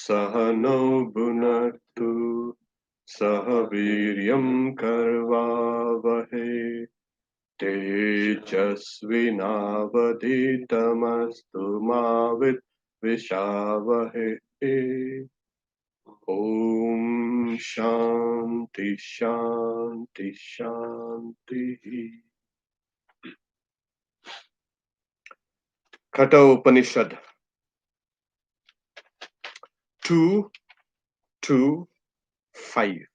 Sahano Bhunaktu Sahaviryam Karvavahe Tejasvinavaditamastu Mavit Vishavahe. Om Shanti Shanti Shanti. Kata Upanishad 2:2-5.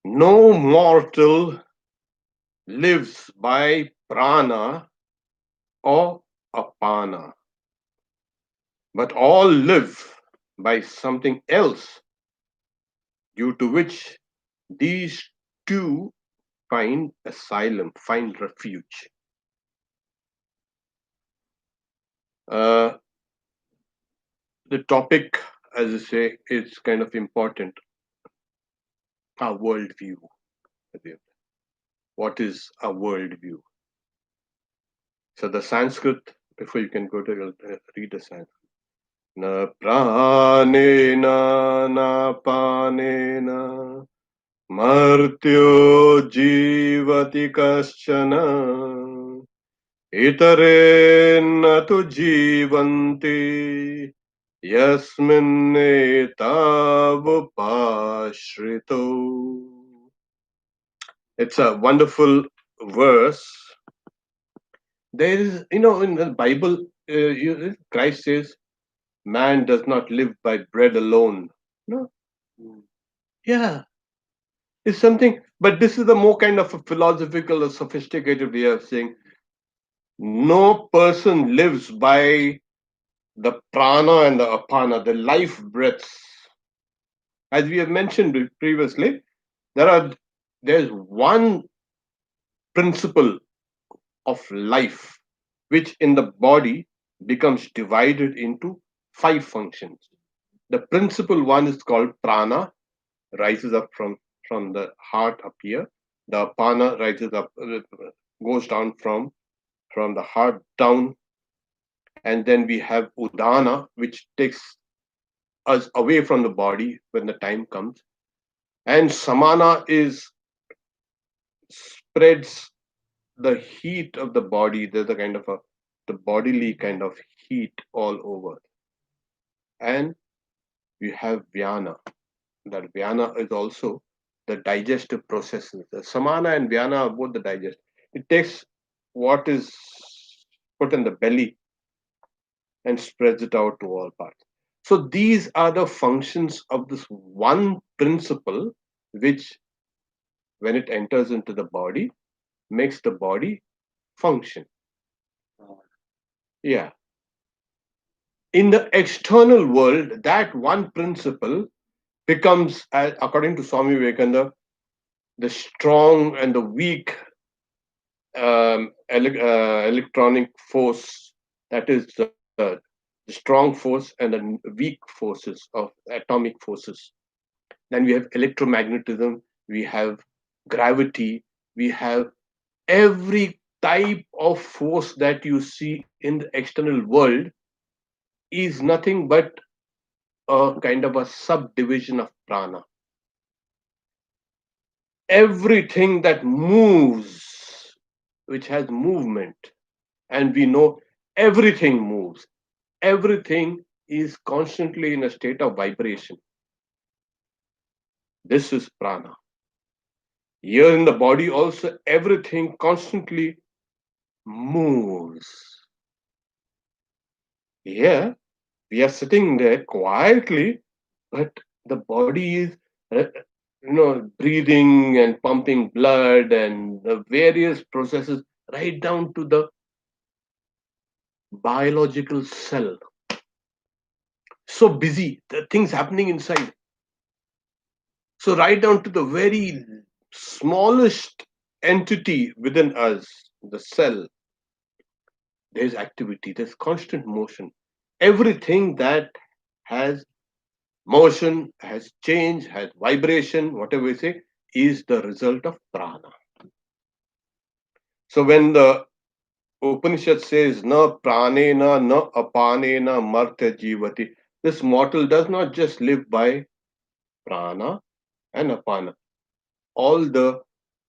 No mortal lives by prana or apana, but all live by something else, due to which these two find asylum, find refuge. The topic, as I say, is kind of important. Our worldview. What is a worldview? So the Sanskrit, before you can go to read the Sanskrit. Na pranena na panena martyo jivati kaschana itarenna tu jivanti yasminnetavupashrito. It's a wonderful verse. There is, in the Bible, Christ says, man does not live by bread alone. No? Yeah. It's something, but this is the more kind of a philosophical or sophisticated way of saying no person lives by the prana and the apana, the life breaths. As we have mentioned previously, there's one principle of life which in the body becomes divided into 5 functions. The principal one is called prana, rises up from the heart up here. The apana rises up, goes down from the heart down, and then we have udana, which takes us away from the body when the time comes, and samana is spreads the heat of the body. There's a kind of the bodily kind of heat all over, and we have vyana. That vyana is also the digestive processes. The samana and vyana are both the digest. It takes what is put in the belly and spreads it out to all parts. So these are the functions of this one principle, which, when it enters into the body, makes the body function. Yeah. In the external world, that one principle becomes, according to Swami Vivekananda, the strong and the weak electronic force, that is the strong force and the weak forces of atomic forces. Then we have electromagnetism, we have gravity, we have every type of force that you see in the external world is nothing but a kind of a subdivision of prana. Everything that moves, which has movement, and we know everything moves, everything is constantly in a state of vibration. This is prana. Here in the body also, everything constantly moves. Here we are sitting there quietly, but the body is breathing and pumping blood and the various processes right down to the biological cell. So busy, the things happening inside. So right down to the very smallest entity within us, the cell, there's activity, there's constant motion. Everything that has motion, has change, has vibration, whatever we say, is the result of prana. So when the Upanishad says, "Na pranena, na apanena, martya jivati." This mortal does not just live by prana and apana, all the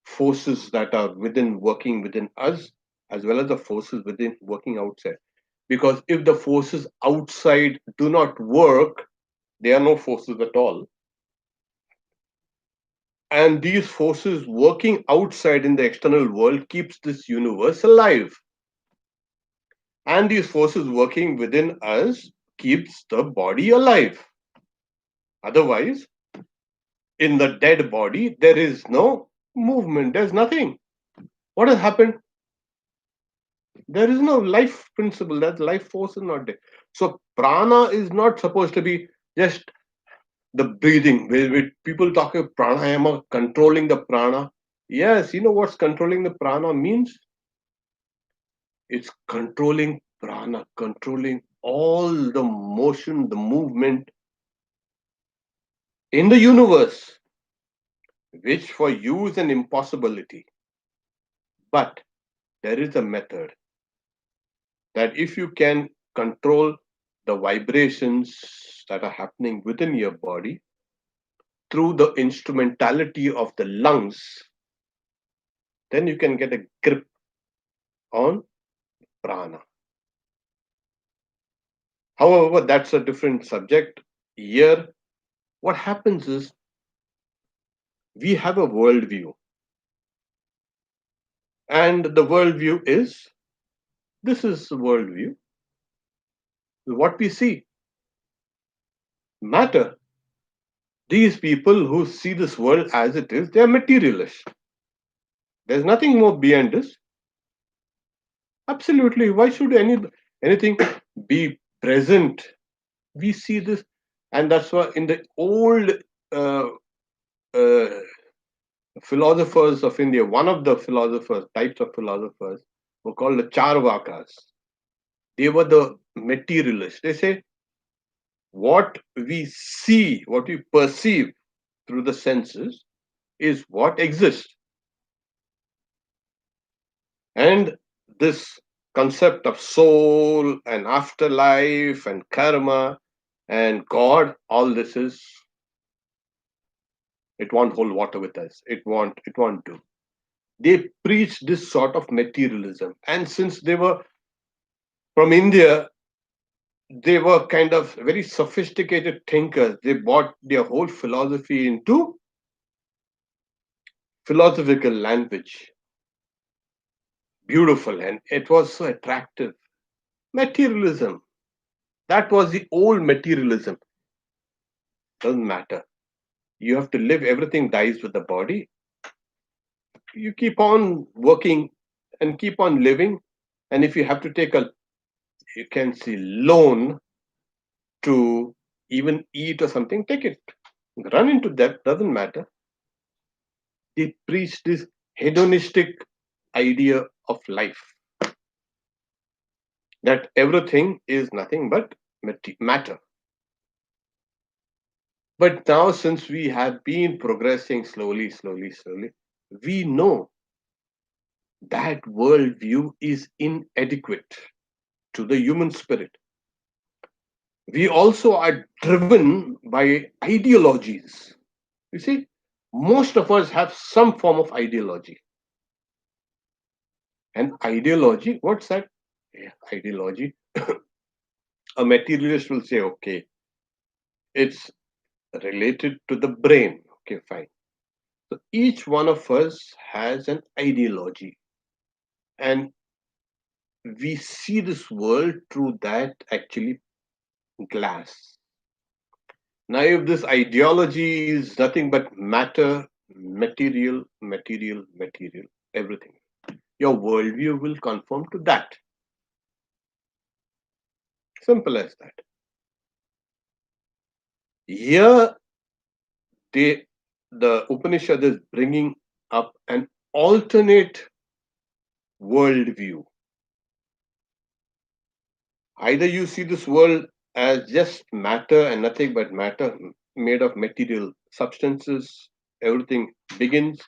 forces that are within working within us, as well as the forces within working outside. Because if the forces outside do not work, there are no forces at all. And these forces working outside in the external world keeps this universe alive. And these forces working within us keeps the body alive. Otherwise, in the dead body, there is no movement, there's nothing. What has happened? There is no life principle, that life force is not there. So, prana is not supposed to be just the breathing. Where people talk about pranayama, controlling the prana. Yes, you know what's controlling the prana means? It's controlling prana, controlling all the motion, the movement in the universe, which for you is an impossibility. But there is a method that if you can control the vibrations that are happening within your body through the instrumentality of the lungs, then you can get a grip on prana. However, that's a different subject. Here, what happens is we have a worldview, and the worldview is this is the worldview. What we see, matter. These people who see this world as it is, they are materialists. There's nothing more beyond this. Absolutely. Why should anything be present? We see this, and that's why in the old uh, uh, philosophers of India, one of the philosophers, types of philosophers, were called the Charvakas. They were the materialists. They say what we see, what we perceive through the senses is what exists. And this concept of soul and afterlife and karma and God, all this is, it won't hold water with us. It won't do. They preach this sort of materialism. And since they were from India, they were kind of very sophisticated thinkers. They brought their whole philosophy into philosophical language. Beautiful. And it was so attractive. Materialism. That was the old materialism. Doesn't matter. You have to live, everything dies with the body. You keep on working and keep on living. And if you have to take a, you can see, loan to even eat or something, take it. Run into debt, doesn't matter. They preach this hedonistic idea of life, that everything is nothing but matter. But now, since we have been progressing slowly, slowly, slowly, we know that worldview is inadequate to the human spirit. We also are driven by ideologies. You see, most of us have some form of ideology. And ideology, what's that? Yeah, ideology. A materialist will say, okay, it's related to the brain. Okay, fine. So each one of us has an ideology, and we see this world through that actually glass. Now, if this ideology is nothing but matter, material, material, material, everything, your worldview will conform to that. Simple as that. Here, they, the Upanishad is bringing up an alternate worldview. Either you see this world as just matter and nothing but matter, made of material substances, everything begins,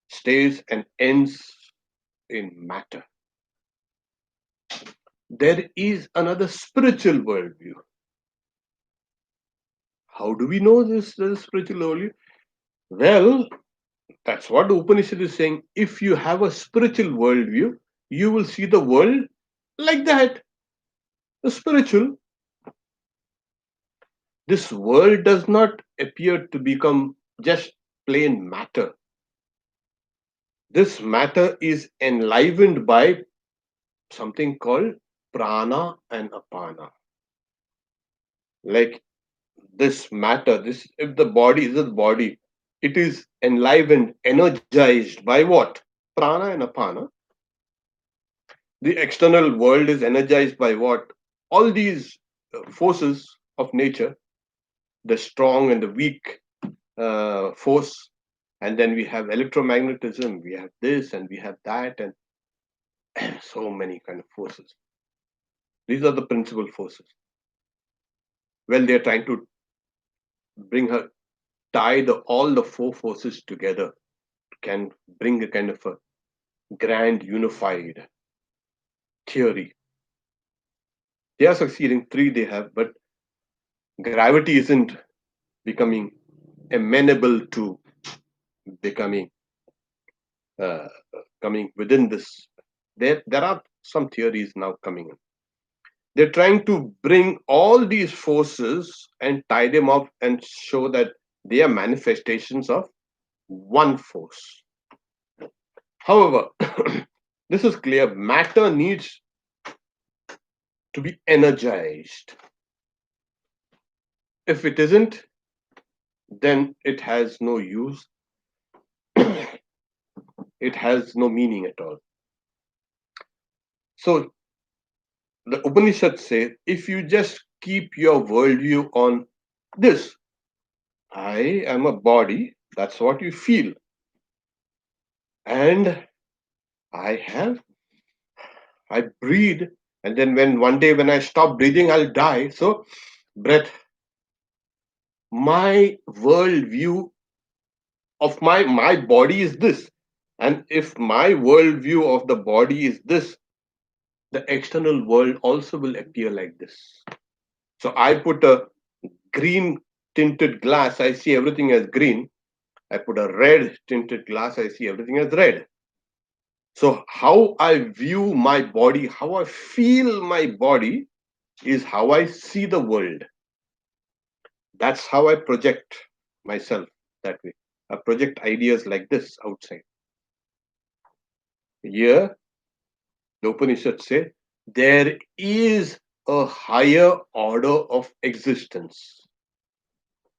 stays, and ends in matter. there is another spiritual worldview. How do we know this spiritual worldview? Well, that's what the Upanishad is saying. If you have a spiritual worldview, you will see the world like that. The spiritual. This world does not appear to become just plain matter. This matter is enlivened by something called prana and apana. Like this matter, this if the body is a body, it is enlivened, energized by what? Prana and apana. The external world is energized by what? All these forces of nature, the strong and the weak force, and then we have electromagnetism, we have this and we have that, and so many kind of forces. These are the principal forces. Well, they're trying to bring her tie all the four forces together, can bring a kind of a grand unified theory. They are succeeding. Three they have, but gravity isn't becoming amenable to becoming uh, coming within this. There are some theories now coming in. They're trying to bring all these forces and tie them up and show that they are manifestations of one force. However, this is clear. Matter needs to be energized. If it isn't, then it has no use. It has no meaning at all. So the Upanishad says, if you just keep your worldview on this, I am a body, that's what you feel. And I breathe, and then when one day when I stop breathing, I'll die. So breath, my worldview of my body is this. And if my worldview of the body is this, the external world also will appear like this. So I put a green tinted glass, I see everything as green. I put a red tinted glass, I see everything as red. So how I view my body, how I feel my body is how I see the world. That's how I project myself that way. I project ideas like this outside. Here, the Upanishads say there is a higher order of existence.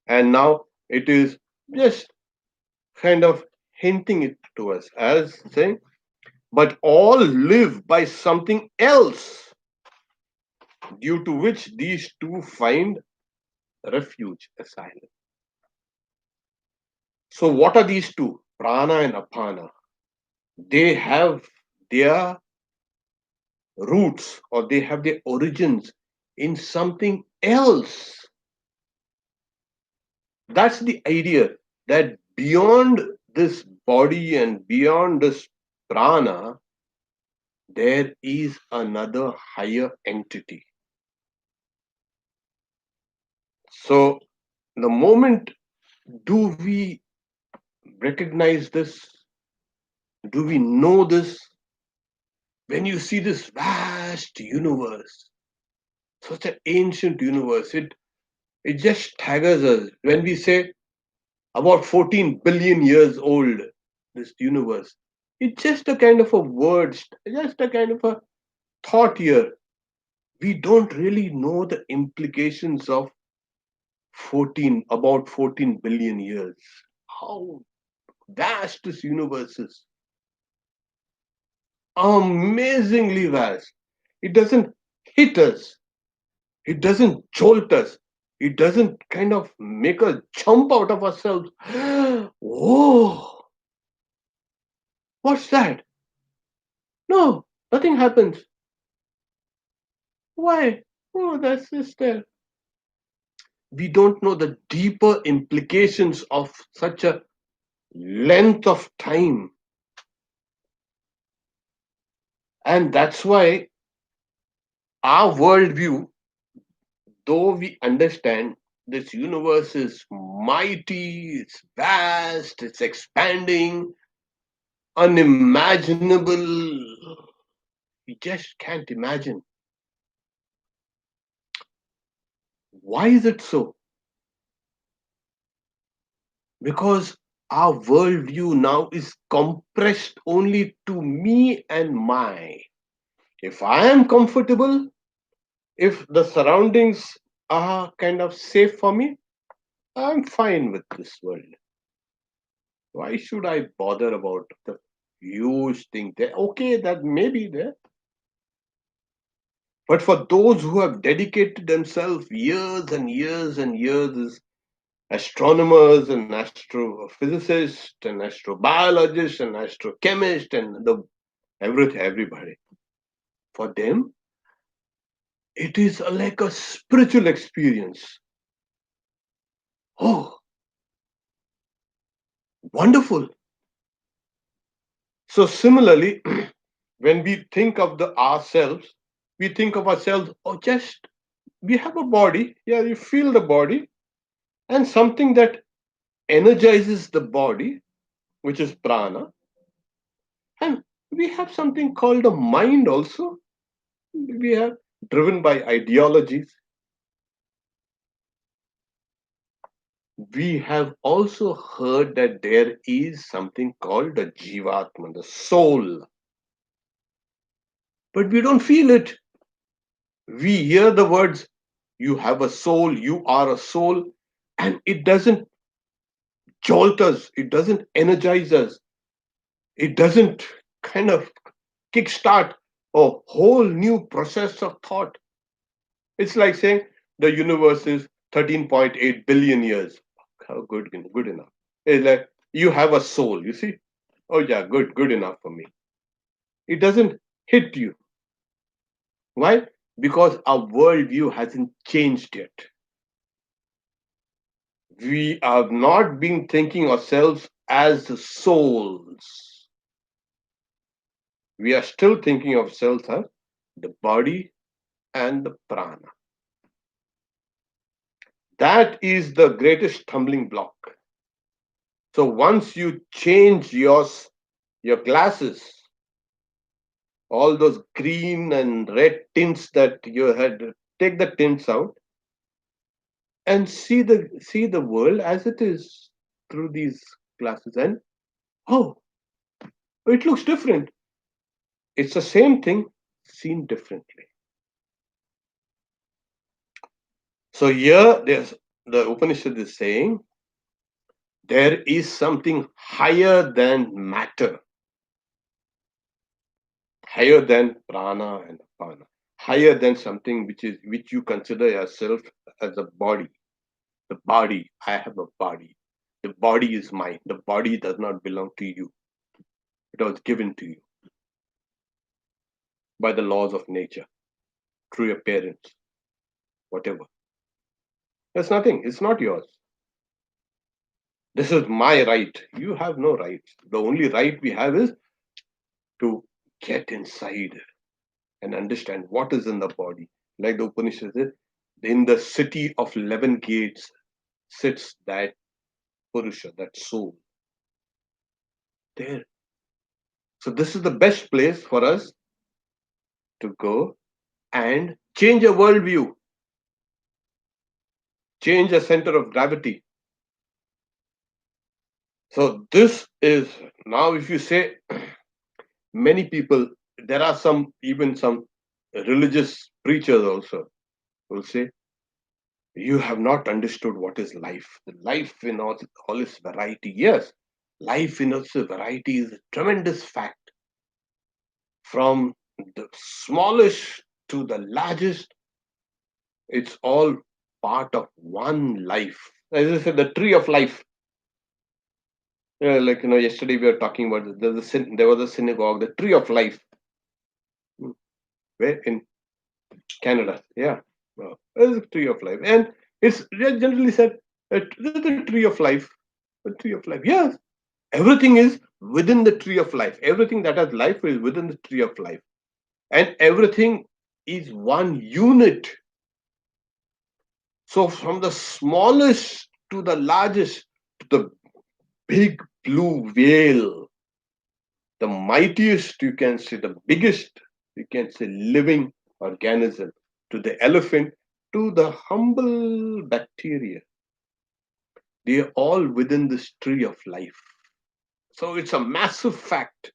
And now it is just kind of hinting it to us as saying, but all live by something else, due to which these two find refuge, asylum. So, what are these two? Prana and apana. They have their roots or they have their origins in something else. That's the idea, that beyond this body and beyond this prana, there is another higher entity. So, the moment do we recognize this, do we know this, when you see this vast universe, such an ancient universe, it just staggers us when we say about 14 billion years old, this universe. It's just a kind of a word, just a kind of a thought here. We don't really know the implications of about 14 billion years. How vast this universe is. Amazingly vast. It doesn't hit us. It doesn't jolt us. It doesn't kind of make us jump out of ourselves. Whoa, what's that? No, nothing happens. Why? Oh, that's just there. We don't know the deeper implications of such a length of time. And that's why our worldview, though we understand this universe is mighty, it's vast, it's expanding, unimaginable, we just can't imagine. Why is it so? Because our worldview now is compressed only to me and my. If I am comfortable, if the surroundings are kind of safe for me, I'm fine with this world. Why should I bother about the huge thing there? Okay, that may be there. But for those who have dedicated themselves years and years and years as astronomers and astrophysicists and astrobiologists and astrochemists and the everything, everybody, for them, it is like a spiritual experience. Oh, wonderful. So similarly, when we think of the ourselves, we think of ourselves, oh, just we have a body. Yeah, you feel the body and something that energizes the body, which is prana. And we have something called a mind also. We have driven by ideologies. We have also heard that there is something called the jivatma, the soul, but we don't feel it. We hear the words, you have a soul, you are a soul, and it doesn't jolt us, it doesn't energize us, it doesn't kind of kickstart a whole new process of thought. It's like saying the universe is 13.8 billion years. How good enough. It's like you have a soul, you see? Oh yeah, good enough for me. It doesn't hit you. Why? Because our worldview hasn't changed yet. We have not been thinking ourselves as souls. We are still thinking of ourselves as the body and the prana. That is the greatest stumbling block. So once you change your glasses, all those green and red tints that you had, take the tints out and see the world as it is through these glasses, and oh, it looks different. It's the same thing seen differently. So here there's the Upanishad is saying there is something higher than matter, higher than prana and apana, higher than something which you consider yourself as a body. The body, I have a body. The body is mine. The body does not belong to you. It was given to you by the laws of nature, through your parents, whatever. There's nothing. It's not yours. This is my right. You have no rights. The only right we have is to get inside and understand what is in the body. Like the Upanishad says, in the city of 11 gates sits that Purusha, that soul. There. So this is the best place for us to go and change a worldview, change a center of gravity. So this is now, if you say many people, there are some, even some religious preachers also will say, you have not understood what is life. The life in all its variety. Yes, life in its variety is a tremendous fact. From the smallest to the largest, it's all part of one life. As I said, the tree of life. Like yesterday we were talking about there was a synagogue, the tree of life. Where in Canada? Yeah, there's a tree of life, and it's generally said the tree of life. The tree of life. Yes, everything is within the tree of life. Everything that has life is within the tree of life, and everything. is one unit. So from the smallest to the largest, to the big blue whale, the mightiest, you can say, the biggest, you can say, living organism, to the elephant, to the humble bacteria, they are all within this tree of life. So it's a massive fact,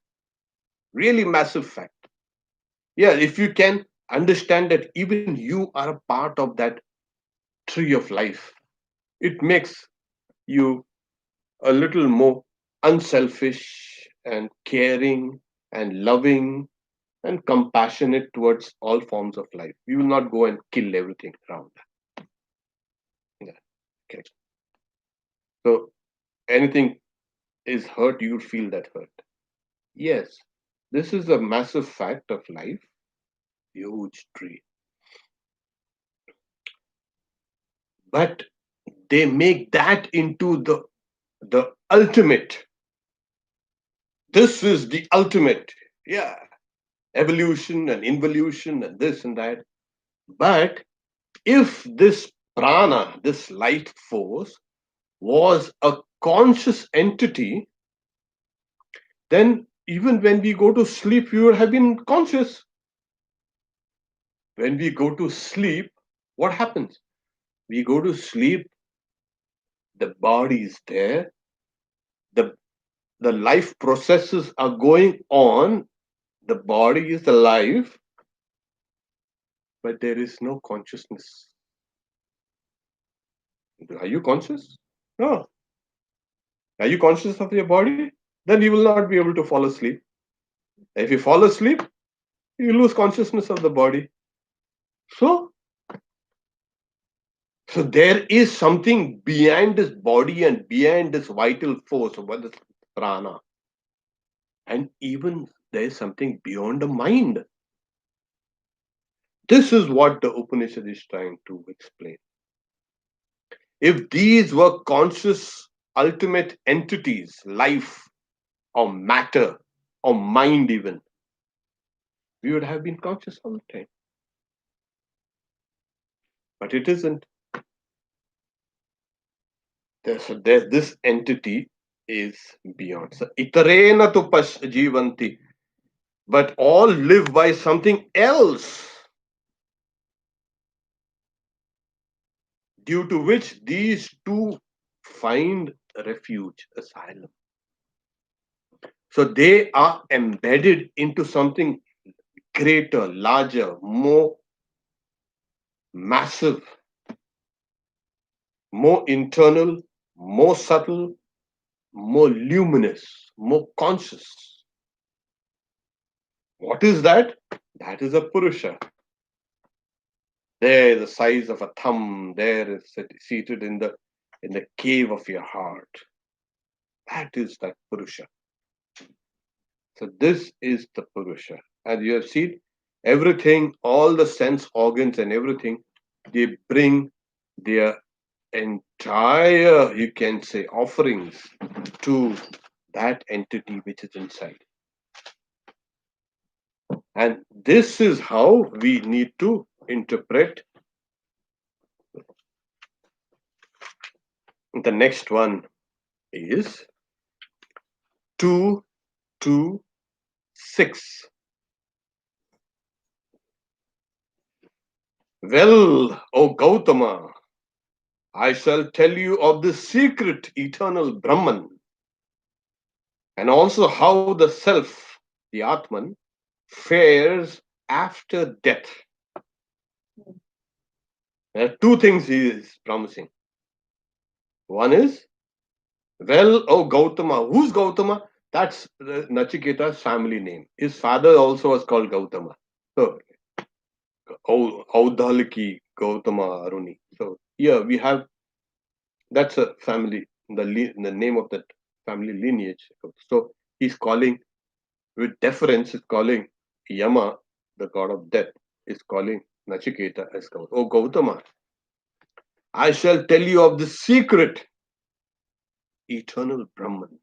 really massive fact. Yeah, if you can understand that even you are a part of that tree of life, it makes you a little more unselfish and caring and loving and compassionate towards all forms of life. You will not go and kill everything around that. Yeah. Okay. So anything is hurt, you feel that hurt. Yes, this is a massive fact of life. Huge tree. But they make that into the ultimate. This is the ultimate. Yeah. Evolution and involution and this and that. But if this prana, this life force, was a conscious entity, then even when we go to sleep, we would have been conscious. When we go to sleep, what happens? We go to sleep, the body is there, the, the life processes are going on, the body is alive, but there is no consciousness. Are you conscious? No. Are you conscious of your body? Then you will not be able to fall asleep. If you fall asleep, you lose consciousness of the body. So, so there is something behind this body and behind this vital force, what is prana. And even there is something beyond the mind. This is what the Upanishad is trying to explain. If these were conscious ultimate entities, life or matter or mind even, we would have been conscious all the time. But it isn't. This entity is beyond. So, itarena tu jivanti. But all live by something else, due to which these two find refuge, asylum. So they are embedded into something greater, larger, more massive, more internal, more subtle, more luminous, more conscious. What is that? That is a Purusha. There, the size of a thumb, there is seated in the cave of your heart. That is that Purusha. So this is the Purusha. And you have seen everything, all the sense organs and everything, they bring their entire, you can say, offerings to that entity which is inside. And this is how we need to interpret the next one is 226. Well, O Gautama, I shall tell you of the secret eternal Brahman, and also how the self, the Atman, fares after death. There are two things he is promising. One is, well, oh Gautama. Who's Gautama? That's Nachiketa's family name. His father also was called Gautama. So, Audhaliki Gautama Aruni. So, here we have, that's a family, the name of that family lineage. So, he's calling, with deference, is calling Yama, the god of death, is calling Nachiketa as Gautama. Oh, Gautama, I shall tell you of the secret eternal Brahman.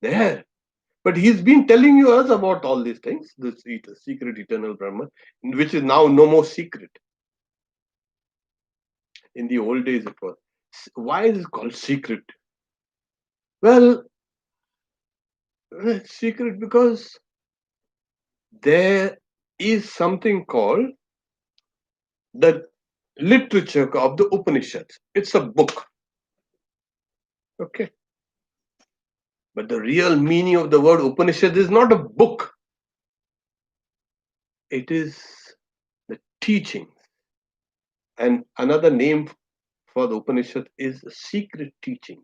There. But he's been telling you us about all these things, this secret eternal Brahman, which is now no more secret. In the old days it was. Why is it called secret? Well, it's secret because there is something called the literature of the Upanishads. It's a book. Okay. But the real meaning of the word Upanishad is not a book. It is the teachings. And another name for the Upanishad is secret teachings.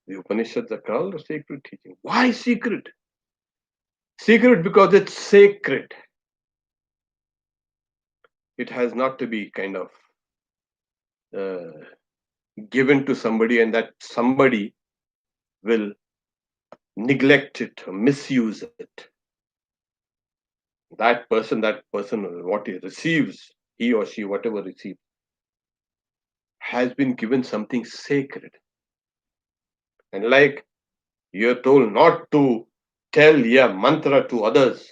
The Upanishads are called sacred teaching. Why secret? Secret because it's sacred. It has not to be kind of uh, given to somebody, and that somebody will neglect it or misuse it. That person, what he receives, he or she, whatever receives, has been given something sacred. And like you're told not to tell a mantra to others,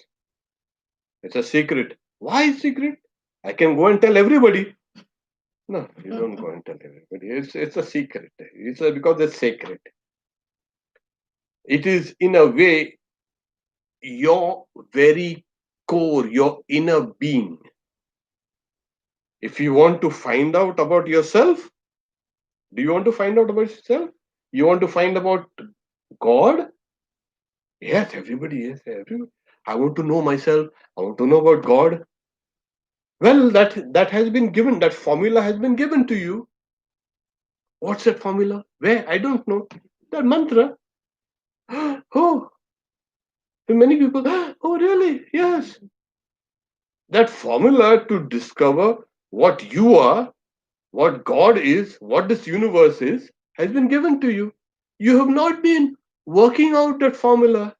it's a secret. Why secret? I can go and tell everybody. No, you don't go and tell everybody. It's a secret. Because it's sacred. It is in a way your very core, your inner being. If you want to find out about yourself, do you want to find out about yourself? You want to find about God? Yes, everybody. Yes, everybody. I want to know myself. I want to know about God. Well, that has been given. That formula has been given to you. What's that formula? Where? I don't know. That mantra. Oh, many people. Oh, really? Yes. That formula to discover what you are, what God is, what this universe is, has been given to you. You have not been working out that formula.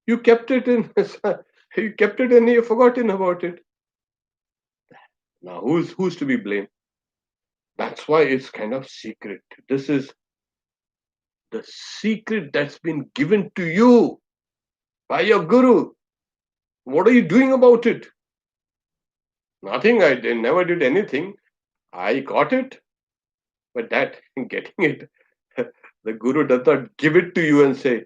You kept it in. You kept it and you've forgotten about it. Now, who's to be blamed? That's why it's kind of secret. This is the secret that's been given to you by your guru. What are you doing about it? Nothing. Never did anything. I got it, but that getting it, the guru does not give it to you and say,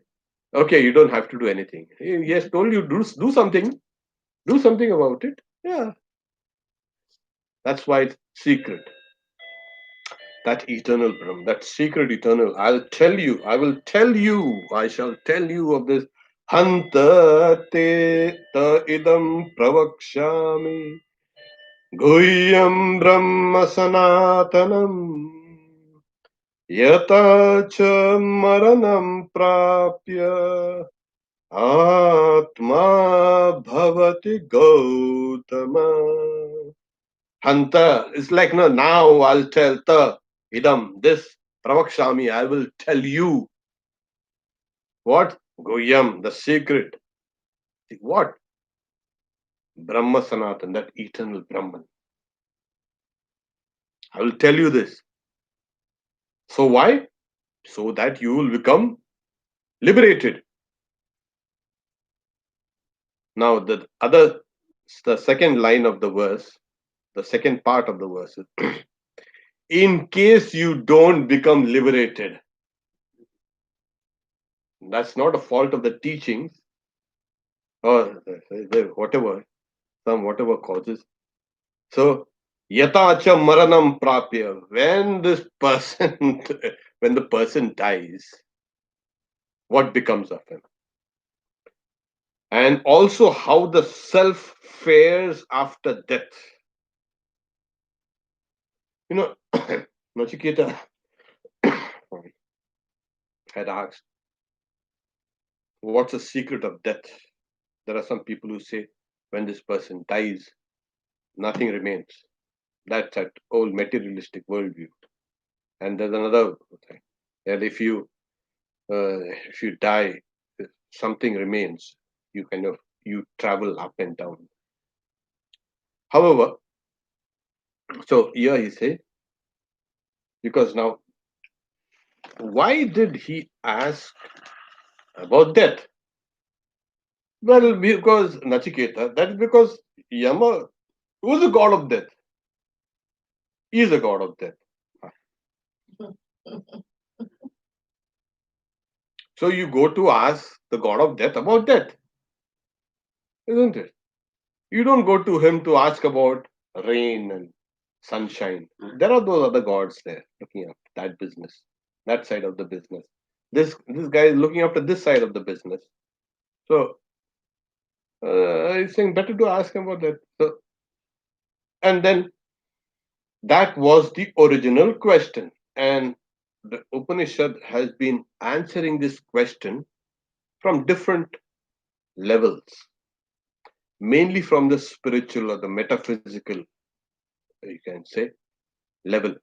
"Okay, you don't have to do anything." He has told you do something. Do something about it. Yeah, that's why it's secret. That eternal Brahm, that secret eternal. I'll tell you. I will tell you. I shall tell you of this. Hanta te ta idam pravakshami guhyam brahma sanatanam yata cha maranam prapya atma bhavati gautama. Hanta is like, no, now I'll tell ta idam, this pravakshami, I will tell you. What? Guhyam, the secret. What? Brahma Sanatan, that eternal Brahman. I will tell you this. So why? So that you will become liberated. Now the second line of the verse, the second part of the verse is, in case you don't become liberated. That's not a fault of the teachings or whatever, some whatever causes. So, yatacha maranam prapya, when this person, when the person dies, what becomes of him? And also how the self fares after death. You know, Nachiketa had asked, what's the secret of death? There are some people who say, when this person dies, nothing remains. That's that old materialistic worldview. And there's another thing that if you die, something remains. You travel up and down. However, so here he says, because now Why did he ask about death? Well, because Nachiketa, that is because Yama was a god of death. He is a god of death. So you go to ask the god of death about death, isn't it? You don't go to him to ask about rain and sunshine. There are those other gods there looking after that business, that side of the business. This guy is looking after this side of the business. So he's saying better to ask him about that. So, and then that was the original question, and the Upanishad has been answering this question from different levels, mainly from the spiritual or the metaphysical, you can say, level.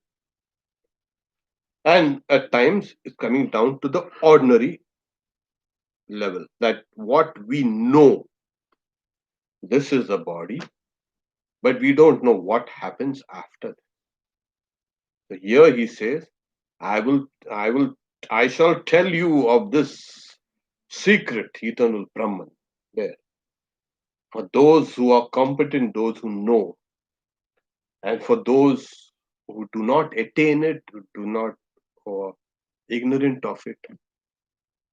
And at times it's coming down to the ordinary level, that what we know, this is the body, but we don't know what happens after. So here he says, I shall tell you of this secret eternal Brahman there. For those who are competent, those who know, and for those who do not attain it, who do not, or ignorant of it,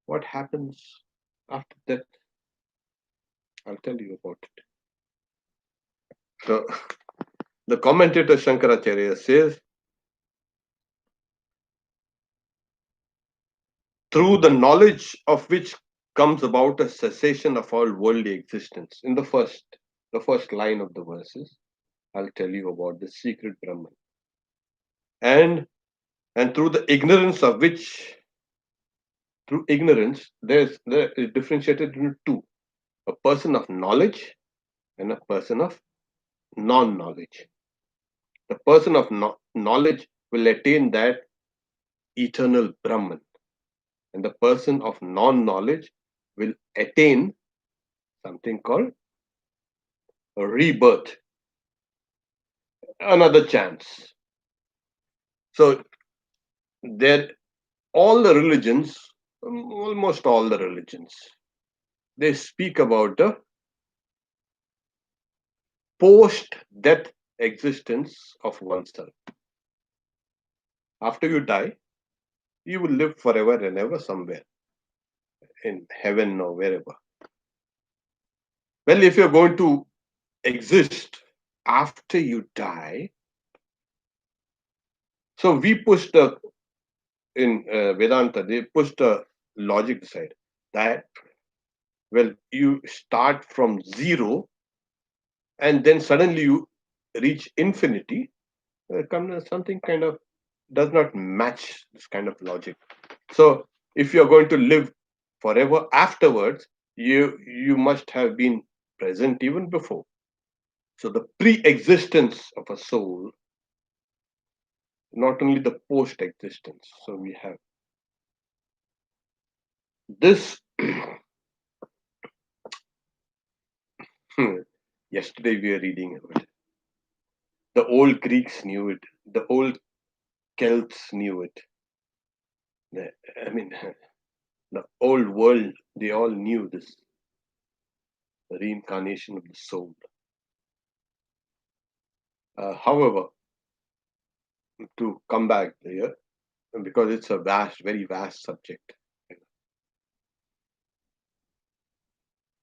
what happens after death? I'll tell you about it. So the commentator Shankaracharya says, through the knowledge of which comes about a cessation of all worldly existence. In the first line of the verses, I'll tell you about the secret Brahman. And through the ignorance of which, through ignorance, there is differentiated into two: a person of knowledge and a person of non-knowledge. The person of knowledge will attain that eternal Brahman, and the person of non-knowledge will attain something called a rebirth, another chance. So there, all the religions, almost all the religions, they speak about the post-death existence of oneself. After you die, you will live forever and ever somewhere in heaven or wherever. Well, if you're going to exist after you die, so we push the in Vedanta, they push the logic aside that, well, you start from zero and then suddenly you reach infinity. Something kind of does not match this kind of logic. So if you're going to live forever afterwards, you must have been present even before. So the pre-existence of a soul, not only the post-existence. So we have this. Yesterday we were reading about it. The old Greeks knew it. The old Celts knew it. I mean, the old world, they all knew this, the reincarnation of the soul. However, to come back here, because it's a vast, very vast subject.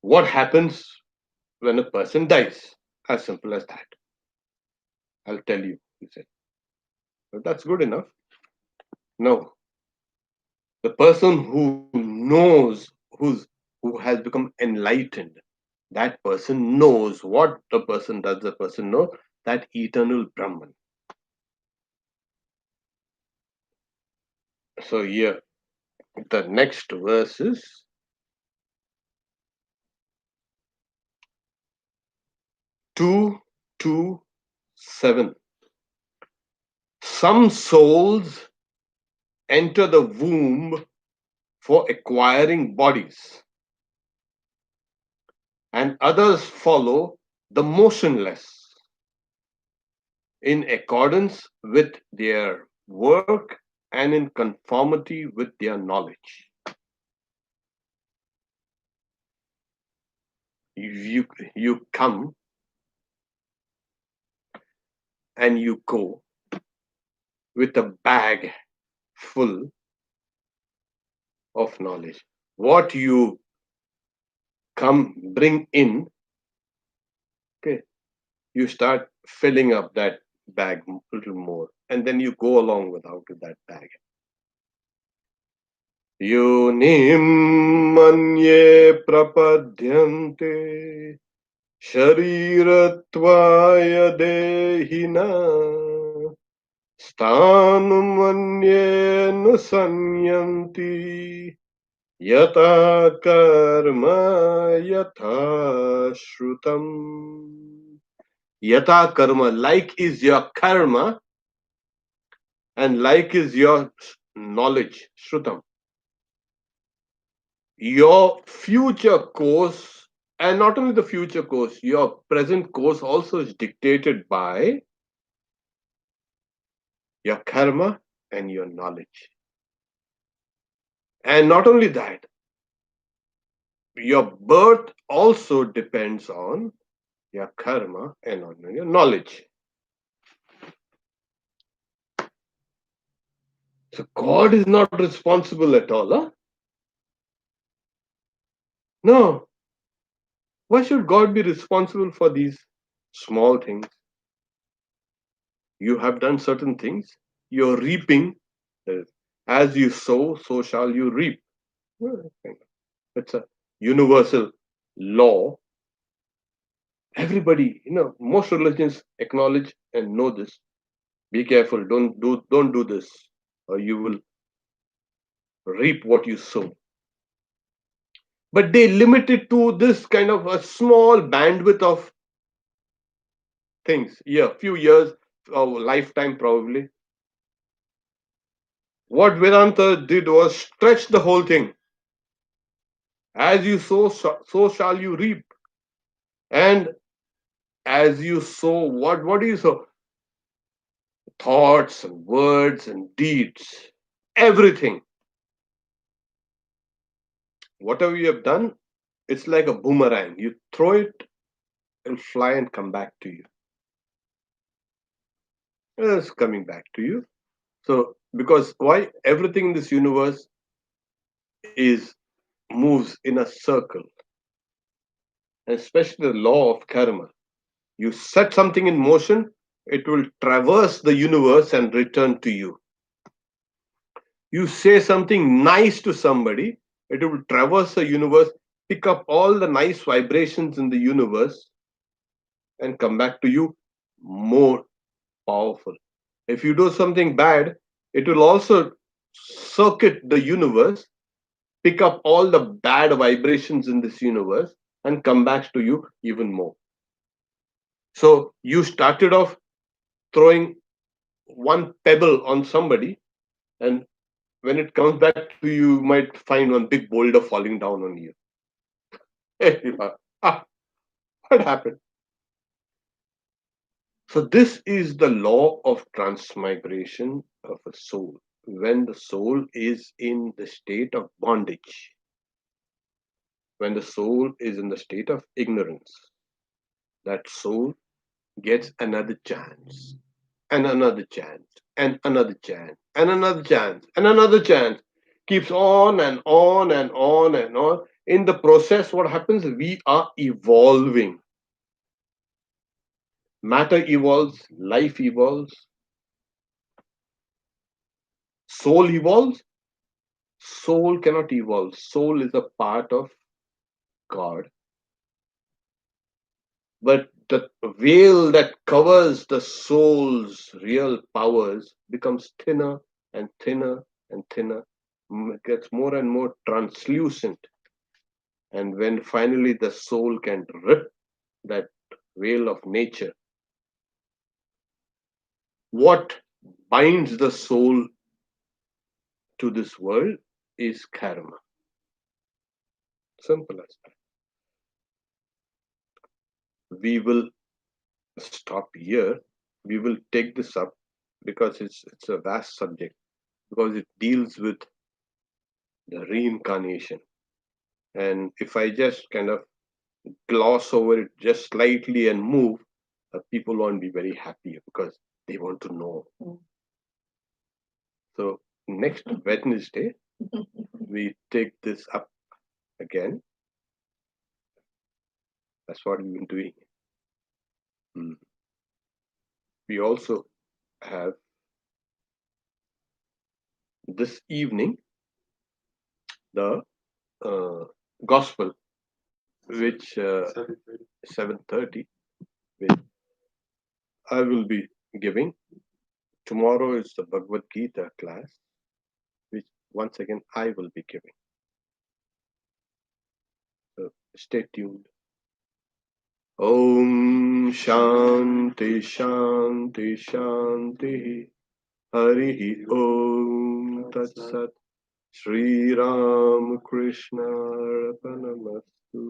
What happens when a person dies? As simple as that. I'll tell you, he said. But that's good enough. No. The person who knows, who has become enlightened, that person knows what the person does. The person know that eternal Brahman. So here, the next verse is 2:7. Some souls enter the womb for acquiring bodies, and others follow the motionless in accordance with their work and in conformity with their knowledge. You come and you go with a bag full of knowledge. What you bring in, okay, you start filling up that bag a little more, and then you go along with that bag. Yonim manye prapadyante sharirattvaya dehina sthanumanye nusanyanti yata karma yatha shrutam. Yata karma, like is your karma and like is your knowledge, shrutam. Your future course, and not only the future course, your present course also is dictated by your karma and your knowledge. And not only that, your birth also depends on your karma and on your knowledge. So God is not responsible at all, huh? No. Why should God be responsible for these small things? You have done certain things, you're reaping. As you sow, so shall you reap. It's a universal law. Everybody, most religions acknowledge and know this. Be careful, don't do this, or you will reap what you sow. But they limit it to this kind of a small bandwidth of things. Yeah, few years, or lifetime probably. What Vedanta did was stretch the whole thing. As you sow, so shall you reap. And as you sow, what do you sow? Thoughts and words and deeds. Everything. Whatever you have done, it's like a boomerang. You throw it, it'll fly and come back to you. It's coming back to you. So, because why? Everything in this universe is moves in a circle, especially the law of karma. You set something in motion, it will traverse the universe and return to you. You say something nice to somebody, it will traverse the universe, pick up all the nice vibrations in the universe, and come back to you more powerful. If you do something bad, it will also circuit the universe, pick up all the bad vibrations in this universe, and come back to you even more. So you started off throwing one pebble on somebody, and when it comes back to you, you might find one big boulder falling down on you. What happened? So this is the law of transmigration of a soul. When the soul is in the state of bondage, when the soul is in the state of ignorance, that soul gets another chance, and another chance, and another chance, and another chance, and another chance. Keeps on and on and on and on. In the process, what happens? We are evolving. Matter evolves, life evolves, soul evolves. Soul cannot evolve. Soul is a part of God. But the veil that covers the soul's real powers becomes thinner and thinner and thinner, gets more and more translucent. And when finally the soul can rip that veil of nature, what binds the soul to this world is karma. Simple as that. We will stop here. We will take this up because it's a vast subject. because it deals with the reincarnation. And if I just kind of gloss over it just slightly and move, people won't be very happy because they want to know. So next Wednesday, we take this up again. That's what we've been doing. We also have this evening the gospel, which 7:30, which I will be giving. Tomorrow is the Bhagavad Gita class, which once again I will be giving. So stay tuned. Om Shanti Shanti Shanti Harihi Om Tat Sat Sri Ram Krishna Arpanamastu.